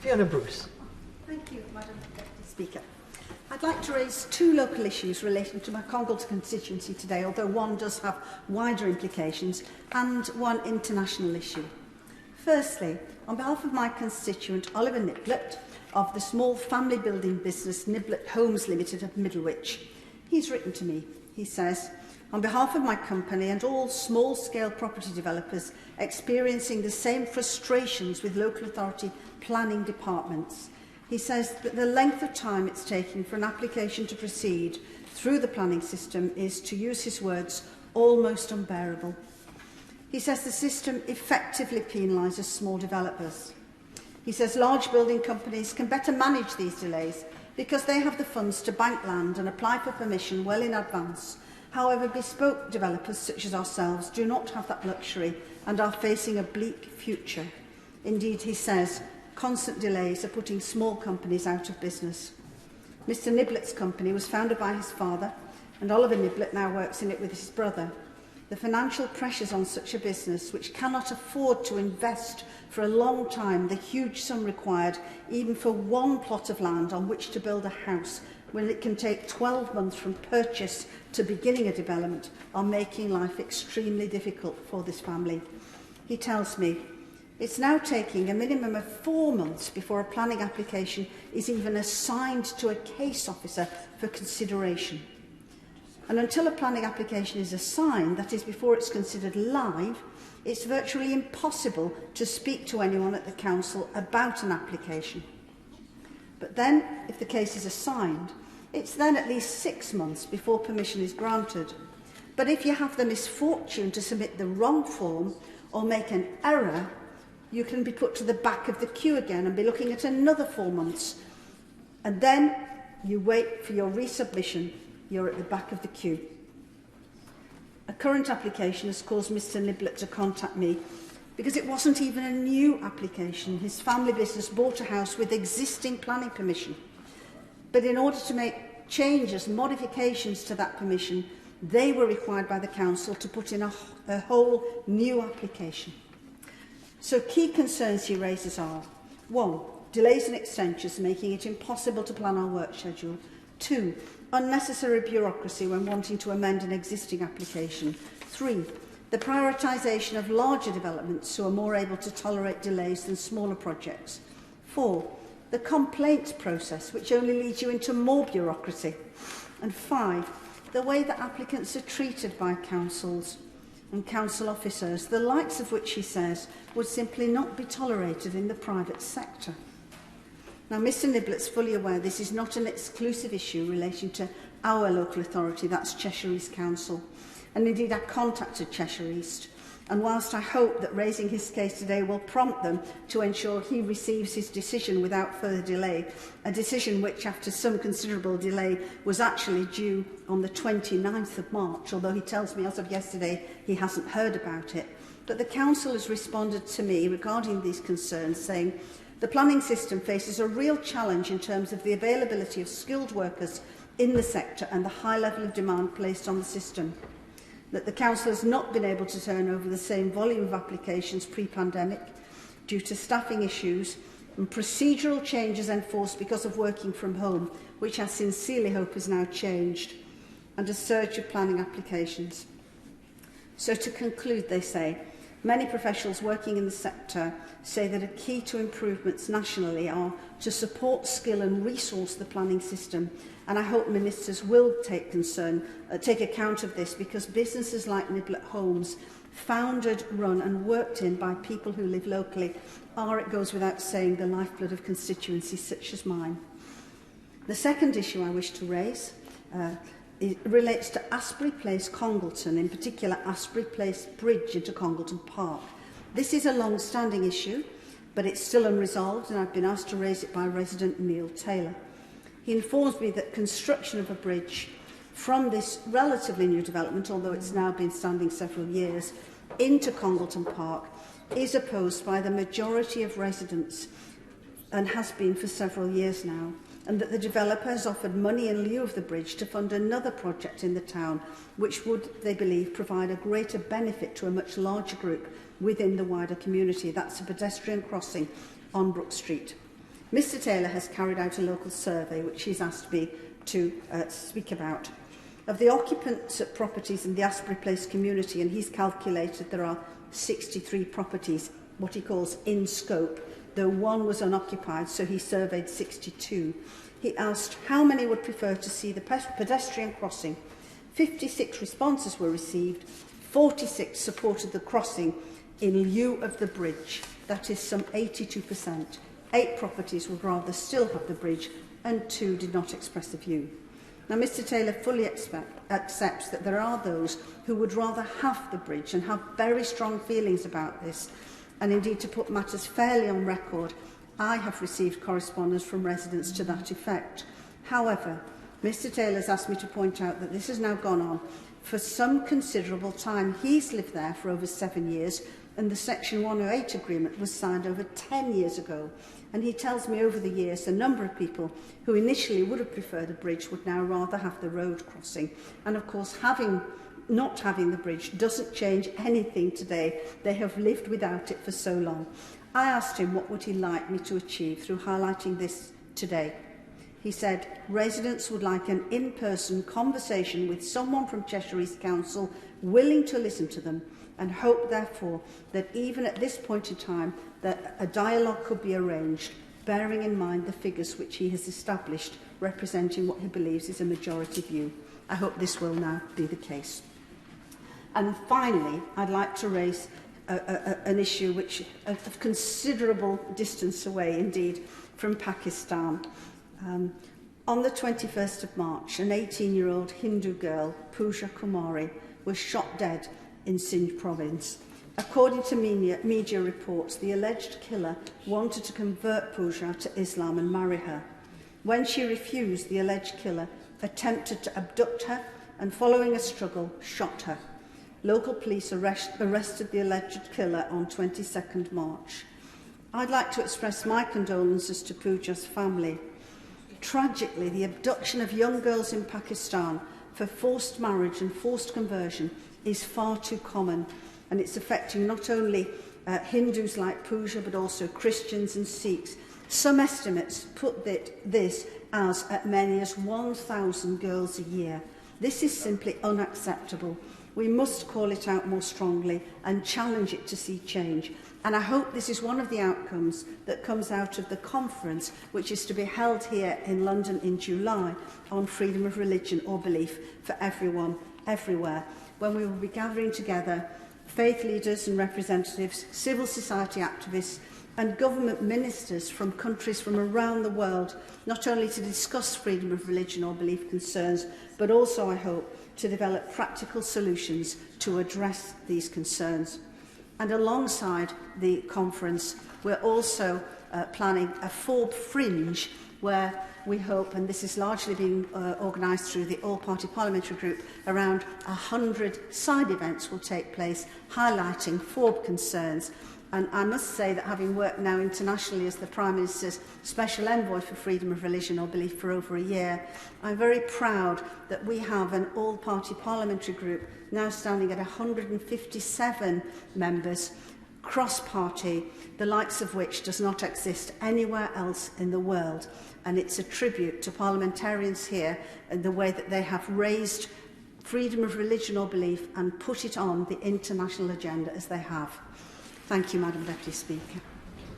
Fiona Bruce. Thank you, Madam Deputy Speaker. I'd like to raise two local issues relating to my Congleton constituency today, although one does have wider implications, and one international issue. Firstly, on behalf of my constituent Oliver Niblett of the small family building business Niblett Homes Limited of Middlewich, he's written to me. He says, on behalf of my company and all small-scale property developers experiencing the same frustrations with local authority planning departments, he says that the length of time it's taking for an application to proceed through the planning system is, to use his words, almost unbearable. He says the system effectively penalises small developers. He says large building companies can better manage these delays because they have the funds to bank land and apply for permission well in advance. However, bespoke developers such as ourselves do not have that luxury and are facing a bleak future. Indeed, he says, constant delays are putting small companies out of business. Mr Niblett's company was founded by his father, and Oliver Niblett now works in it with his brother. The financial pressures on such a business, which cannot afford to invest for a long time the huge sum required even for one plot of land on which to build a house, when it can take 12 months from purchase to beginning a development, are making life extremely difficult for this family. He tells me, it's now taking a minimum of 4 months before a planning application is even assigned to a case officer for consideration. And until a planning application is assigned, that is before it's considered live, it's virtually impossible to speak to anyone at the council about an application. But then, if the case is assigned, it's then at least 6 months before permission is granted. But if you have the misfortune to submit the wrong form or make an error, you can be put to the back of the queue again and be looking at another 4 months. And then you wait for your resubmission. You're at the back of the queue. A current application has caused Mr Niblett to contact me because it wasn't even a new application. His family business bought a house with existing planning permission. But in order to make changes, modifications to that permission, they were required by the council to put in a whole new application. So key concerns he raises are: 1, delays and extensions making it impossible to plan our work schedule. 2, unnecessary bureaucracy when wanting to amend an existing application. 3, the prioritisation of larger developments who are more able to tolerate delays than smaller projects. 4, the complaints process, which only leads you into more bureaucracy. And 5, the way that applicants are treated by councils and council officers, the likes of which, he says, would simply not be tolerated in the private sector. Now, Mr Niblett's fully aware this is not an exclusive issue relating to our local authority, that's Cheshire East Council. And indeed, I contacted Cheshire East. And whilst I hope that raising his case today will prompt them to ensure he receives his decision without further delay, a decision which, after some considerable delay, was actually due on the 29th of March, although he tells me as of yesterday he hasn't heard about it. But the council has responded to me regarding these concerns, saying the planning system faces a real challenge in terms of the availability of skilled workers in the sector and the high level of demand placed on the system. That the council has not been able to turn over the same volume of applications pre-pandemic due to staffing issues and procedural changes enforced because of working from home, which I sincerely hope has now changed, and a surge of planning applications. So to conclude, they say, many professionals working in the sector say that a key to improvements nationally are to support, skill and resource the planning system. And I hope ministers will take account of this, because businesses like Niblett Homes, founded, run and worked in by people who live locally, are, it goes without saying, the lifeblood of constituencies such as mine. The second issue I wish to raise it relates to Asbury Place, Congleton, in particular Asbury Place Bridge into Congleton Park. This is a long-standing issue, but it's still unresolved, and I've been asked to raise it by resident Neil Taylor. He informs me that construction of a bridge from this relatively new development, although it's now been standing several years, into Congleton Park is opposed by the majority of residents and has been for several years now, and that the developer has offered money in lieu of the bridge to fund another project in the town, which would, they believe, provide a greater benefit to a much larger group within the wider community. That's a pedestrian crossing on Brook Street. Mr Taylor has carried out a local survey which he's asked me to speak about of the occupants at properties in the Asbury Place community, and he's calculated there are 63 properties, what he calls in scope, though one was unoccupied, so he surveyed 62. He asked how many would prefer to see the pedestrian crossing. 56 responses were received, 46 supported the crossing in lieu of the bridge, that is some 82%. 8 properties would rather still have the bridge, and 2 did not express a view. Now, Mr Taylor fully accepts that there are those who would rather have the bridge and have very strong feelings about this. And indeed, to put matters fairly on record, I have received correspondence from residents to that effect. However, Mr Taylor has asked me to point out that this has now gone on for some considerable time. He's lived there for over 7 years, and the Section 108 agreement was signed over 10 years ago. And he tells me over the years a number of people who initially would have preferred a bridge would now rather have the road crossing. And of course, not having the bridge doesn't change anything today. They have lived without it for so long. I asked him what would he like me to achieve through highlighting this today. He said residents would like an in-person conversation with someone from Cheshire East Council willing to listen to them, and hope therefore that even at this point in time that a dialogue could be arranged, bearing in mind the figures which he has established representing what he believes is a majority view. I hope this will now be the case. And finally, I'd like to raise an issue which of considerable distance away indeed from Pakistan. On the 21st of March, an 18-year-old Hindu girl, Pooja Kumari, was shot dead in Sindh province. According to media reports, the alleged killer wanted to convert Pooja to Islam and marry her. When she refused, the alleged killer attempted to abduct her and, following a struggle, shot her. Local police arrested the alleged killer on 22nd March. I'd like to express my condolences to Pooja's family. Tragically, the abduction of young girls in Pakistan for forced marriage and forced conversion is far too common, and it's affecting not only Hindus like Pooja but also Christians and Sikhs. Some estimates put this as at many as 1,000 girls a year. This is simply unacceptable. We must call it out more strongly and challenge it to see change. And I hope this is one of the outcomes that comes out of the conference, which is to be held here in London in July, on freedom of religion or belief for everyone, everywhere, when we will be gathering together faith leaders and representatives, civil society activists and government ministers from countries from around the world, not only to discuss freedom of religion or belief concerns, but also, I hope, to develop practical solutions to address these concerns. And alongside the conference, we're also planning a Forb Fringe, where we hope, and this is largely being organised through the All-Party Parliamentary Group, around 100 side events will take place highlighting Forb concerns. And I must say that having worked now internationally as the Prime Minister's Special Envoy for Freedom of Religion or Belief for over a year, I'm very proud that we have an all-party parliamentary group now standing at 157 members, cross-party, the likes of which does not exist anywhere else in the world. And it's a tribute to parliamentarians here and the way that they have raised freedom of religion or belief and put it on the international agenda as they have. Thank you, Madam Deputy Speaker.